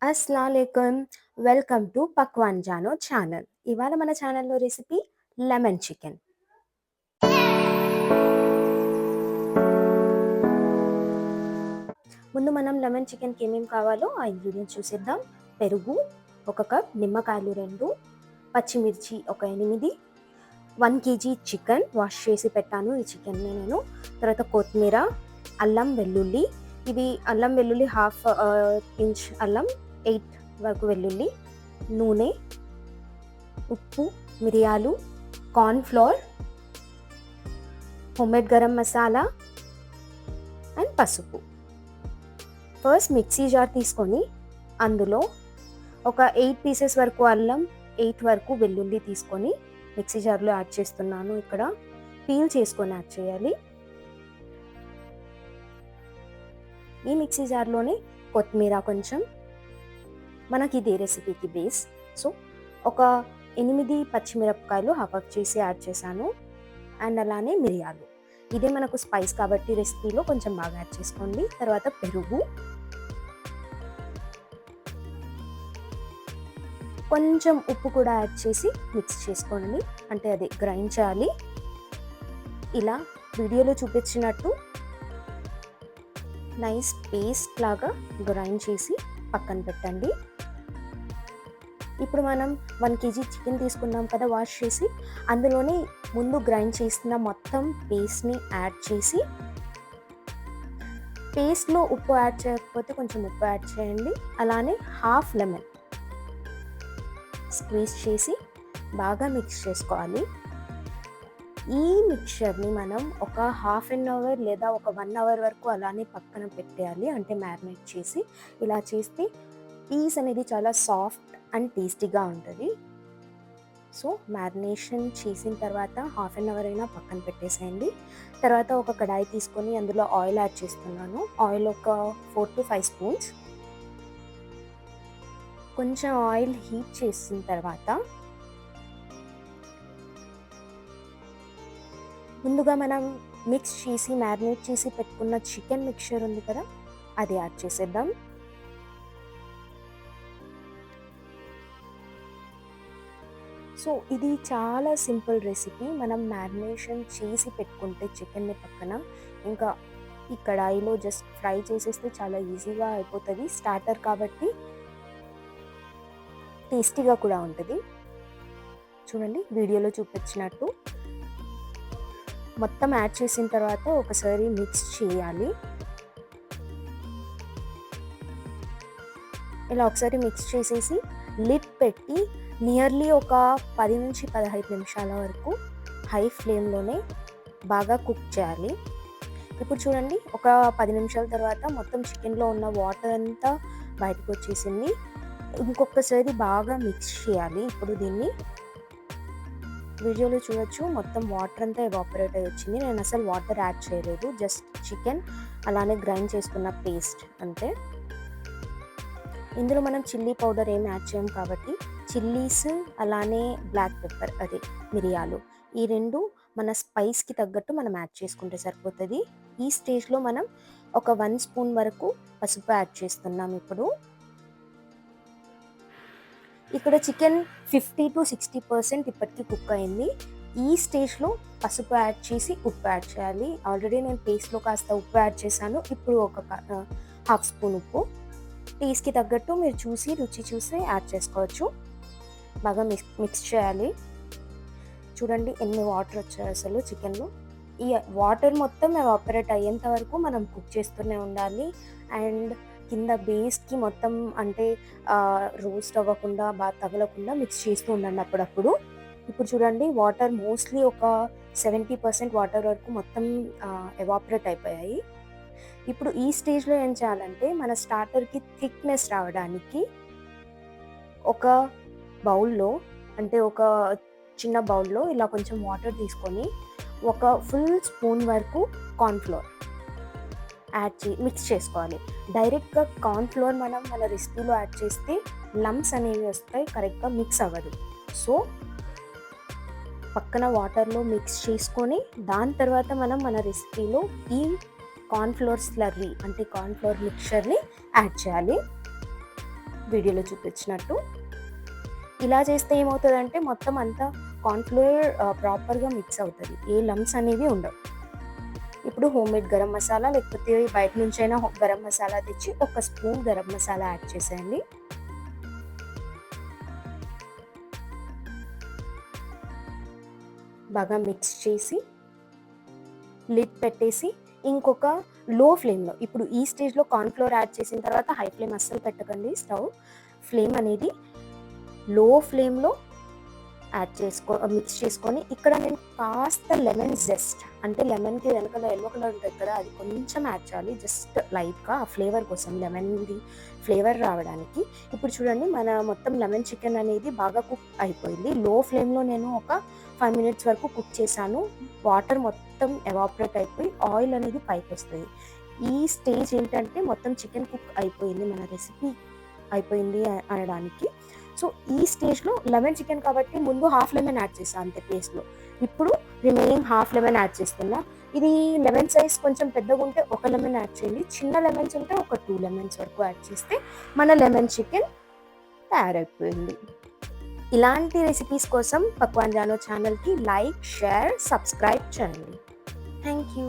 అస్సలాముఅలైకుం. Welcome to Pakwan Jano channel. ఇవాళ మన ఛానల్‌లో రెసిపీ లెమన్ చికెన్. ముందు మనం లెమన్ చికెన్‌కి ఏమేమి కావాలో ఆ ఇంగ్రీడియంట్స్ చూసేద్దాం. పెరుగు 1 కప్, నిమ్మకాయలు 2, పచ్చిమిర్చి ఒక 8, 1 కేజీ చికెన్ వాష్ చేసి పెట్టాను ఈ చికెన్‌ని నేను. తర్వాత కొత్తిమీర, అల్లం వెల్లుల్లి, ఇది అల్లం వెల్లుల్లి హాఫ్ ఇంచ్ అల్లం, 8 వరకు వెల్లుల్లి, నూనె, ఉప్పు, మిరియాలు, corn flour, homemade garam masala and పసుపు. ఫస్ట్ మిక్సీ జార్ తీసుకొని అందులో ఒక 8 పీసెస్ వరకు అల్లం, 8 వరకు వెల్లుల్లి తీసుకొని మిక్సీ జార్లో యాడ్ చేస్తున్నాను. ఇక్కడ పీల్ చేసుకొని యాడ్ చేయాలి. ఈ మిక్సీ జార్లోనే కొత్తిమీర కొంచెం, మనకి ఇదే రెసిపీకి బేస్. సో ఒక 8 పచ్చిమిరపకాయలు హాఫ్ చేసి యాడ్ చేశాను. అండ్ అలానే మిరియాలు, ఇదే మనకు స్పైస్ కాబట్టి రెసిపీలో కొంచెం బాగా యాడ్ చేసుకోండి. తర్వాత పెరుగు, కొంచెం ఉప్పు కూడా యాడ్ చేసి మిక్స్ చేసుకోండి, అంటే అది గ్రైండ్ చేయాలి. ఇలా వీడియోలో చూపించినట్టు నైస్ పేస్ట్ లాగా గ్రైండ్ చేసి పక్కన పెట్టండి. ఇప్పుడు మనం 1 కేజీ చికెన్ తీసుకున్నాం కదా వాష్ చేసి, అందులోనే ముందు గ్రైండ్ చేసిన మొత్తం పేస్ట్ని యాడ్ చేసి, పేస్ట్లో ఉప్పు యాడ్ చేయకపోతే కొంచెం ఉప్పు యాడ్ చేయండి. అలానే హాఫ్ లెమన్ స్క్వీజ్ చేసి బాగా మిక్స్ చేసుకోవాలి. ఈ మిక్చర్ని మనం ఒక హాఫ్ అన్ అవర్ లేదా ఒక 1 అవర్ వరకు అలానే పక్కన పెట్టేయాలి, అంటే మ్యారినేట్ చేసి. ఇలా చేస్తే పీస్ అనేది చాలా సాఫ్ట్ అండ్ టేస్టీగా ఉంటుంది. సో మ్యారినేషన్ చేసిన తర్వాత హాఫ్ అన్ అవర్ అయినా పక్కన పెట్టేసేయండి. తర్వాత ఒక కడాయి తీసుకొని అందులో ఆయిల్ యాడ్ చేస్తున్నాను. ఆయిల్ ఒక 4 to 5 స్పూన్స్. కొంచెం ఆయిల్ హీట్ చేసిన తర్వాత ముందుగా మనం మిక్స్ చేసి మ్యారినేట్ చేసి పెట్టుకున్న చికెన్ మిక్చర్ ఉంది కదా, అది యాడ్ చేసేద్దాం. సో ఇది చాలా సింపుల్ రెసిపీ. మనం మ్యారినేషన్ చేసి పెట్టుకుంటే చికెన్ని పక్కన, ఇంకా ఈ కడాయిలో జస్ట్ ఫ్రై చేసేస్తే చాలా ఈజీగా అయిపోతుంది. స్టార్టర్ కాబట్టి టేస్టీగా కూడా ఉంటుంది. చూడండి వీడియోలో చూపించినట్టు మొత్తం యాడ్ చేసిన తర్వాత ఒకసారి మిక్స్ చేయాలి. ఇలా ఒకసారి మిక్స్ చేసేసి లిడ్ పెట్టి నియర్లీ ఒక 10 నుంచి 15 నిమిషాల వరకు హై ఫ్లేమ్లోనే బాగా కుక్ చేయాలి. ఇప్పుడు చూడండి ఒక 10 నిమిషాల తర్వాత మొత్తం చికెన్లో ఉన్న వాటర్ అంతా బయటకు వచ్చేసింది. ఇంకొకసారి బాగా మిక్స్ చేయాలి. ఇప్పుడు దీన్ని వీడియోలో చూడొచ్చు, మొత్తం వాటర్ అంతా ఎవాపరేట్ అయ్యి వచ్చింది. నేను అసలు వాటర్ యాడ్ చేయలేదు, జస్ట్ చికెన్ అలానే గ్రైండ్ చేసుకున్న పేస్ట్ అంతే. ఇందులో మనం చిల్లీ పౌడర్ ఏం యాడ్ చేయం కాబట్టి చిల్లీస్ అలానే బ్లాక్ పెప్పర్, అదే మిరియాలు, ఈ 2 మన స్పైస్కి తగ్గట్టు మనం యాడ్ చేసుకుంటే సరిపోతుంది. ఈ స్టేజ్లో మనం ఒక 1 స్పూన్ వరకు పసుపు యాడ్ చేస్తున్నాం. ఇక్కడ చికెన్ 50 to 60% ఇప్పటికీ కుక్ అయింది. ఈ స్టేజ్లో పసుపు యాడ్ చేసి ఉప్పు యాడ్ చేయాలి. ఆల్రెడీ నేను పేస్ట్లో కాస్త ఉప్పు యాడ్ చేశాను. ఇప్పుడు ఒక హాఫ్ స్పూన్ ఉప్పు, టేస్ట్కి తగ్గట్టు మీరు చూసి రుచి చూసి యాడ్ చేసుకోవచ్చు. బాగా మిక్స్ చేయాలి. చూడండి ఎన్ని వాటర్ వచ్చాయి అసలు చికెన్లో. ఈ వాటర్ మొత్తం ఎవాపరేట్ అయ్యేంత వరకు మనం కుక్ చేస్తూనే ఉండాలి. అండ్ కింద బేస్కి మొత్తం అంటే రోస్ట్ అవ్వకుండా బాగా తగలకుండా మిక్స్ చేస్తూ ఉండండి అప్పుడప్పుడు. ఇప్పుడు చూడండి వాటర్ మోస్ట్లీ ఒక 70% వాటర్ వరకు మొత్తం ఎవాపరేట్ అయిపోయాయి. ఇప్పుడు ఈ స్టేజ్లో ఏం చేయాలంటే మన స్టార్టర్కి థిక్నెస్ రావడానికి ఒక బౌల్లో, అంటే ఒక చిన్న బౌల్లో ఇలా కొంచెం వాటర్ తీసుకొని ఒక ఫుల్ స్పూన్ వరకు కార్న్ఫ్లోర్ యాడ్ మిక్స్ చేసుకోవాలి. డైరెక్ట్గా కార్న్ఫ్లోర్ మనం మన రెసిపీలో యాడ్ చేస్తే లమ్స్ అనేవి వస్తాయి, కరెక్ట్గా మిక్స్ అవ్వదు. సో పక్కన వాటర్లో మిక్స్ చేసుకొని దాని తర్వాత మనం మన రెసిపీలో ఈ కార్న్ఫ్లోర్ స్లర్రీ అంటే కార్న్ఫ్లోర్ మిక్చర్ని యాడ్ చేయాలి. వీడియోలో చూపించినట్టు. ఇలా చేస్తే ఏమవుతుందంటే మొత్తం అంతా కార్న్‌ఫ్లోర్ ప్రాపర్‌గా మిక్స్ అవుతది. ఏ లంప్స్ అనేవి ఉండవు. ఇప్పుడు హోమ్‌మేడ్ గరం మసాలా లేకపోతే బయట నుంచైనా గరం మసాలా తెచ్చి ఒక స్పూన్ గరం మసాలా యాడ్ చేసేయండి. బాగా మిక్స్ చేసి లిడ్ పెట్టేసి ఇంకొక లో ఫ్లేమ్‌లో, ఇప్పుడు ఈ స్టేజ్‌లో కార్న్‌ఫ్లోర్ యాడ్ చేసిన తర్వాత హై ఫ్లేమ్ అస్సలు పెట్టకండి స్టవ్. ఫ్లేమ్ అనేది లో ఫ్లేమ్‌లో మిక్స్ చేసుకొని, ఇక్కడ నేను కాస్త లెమన్ జెస్ట్, అంటే లెమన్‌కి వెనకాల యెల్లో కలర్ ఉంటది కదా, అది కొంచెం యాడ్ చేయాలి జస్ట్ లైట్‌గా ఆ ఫ్లేవర్ కోసం, లెమన్‌ది ఫ్లేవర్ రావడానికి. ఇప్పుడు చూడండి మన మొత్తం లెమన్ చికెన్ అనేది బాగా కుక్ అయిపోయింది. లో ఫ్లేమ్‌లో నేను ఒక 5 మినిట్స్ వరకు కుక్ చేశాను. వాటర్ మొత్తం ఎవాపరేట్ అయిపోయి ఆయిల్ అనేది పైకొస్తది. ఈ స్టేజ్ ఏంటంటే మొత్తం చికెన్ కుక్ అయిపోయింది, మన రెసిపీ అయిపోయింది అనడానికి. సో ఈ స్టేజ్‌లో లెమన్ చికెన్ కాబట్టి ముందు హాఫ్ లెమన్ యాడ్ చేశా అంతే పేస్ట్‌లో. ఇప్పుడు రిమైనింగ్ హాఫ్ లెమన్ యాడ్ చేస్తున్నా. ఇది లెమన్ సైజ్ కొంచెం పెద్దగుంటే ఒక లెమన్ యాడ్ చేయండి. చిన్న లెమన్స్ ఉంటే ఒక 2 లెమన్స్ వరకు యాడ్ చేస్తే మన లెమన్ చికెన్ తయారైపోయింది. ఇలాంటి రెసిపీస్ కోసం పక్వాన్ జానో ఛానల్‌కి లైక్, షేర్, సబ్స్క్రైబ్ చేయండి. Thank you.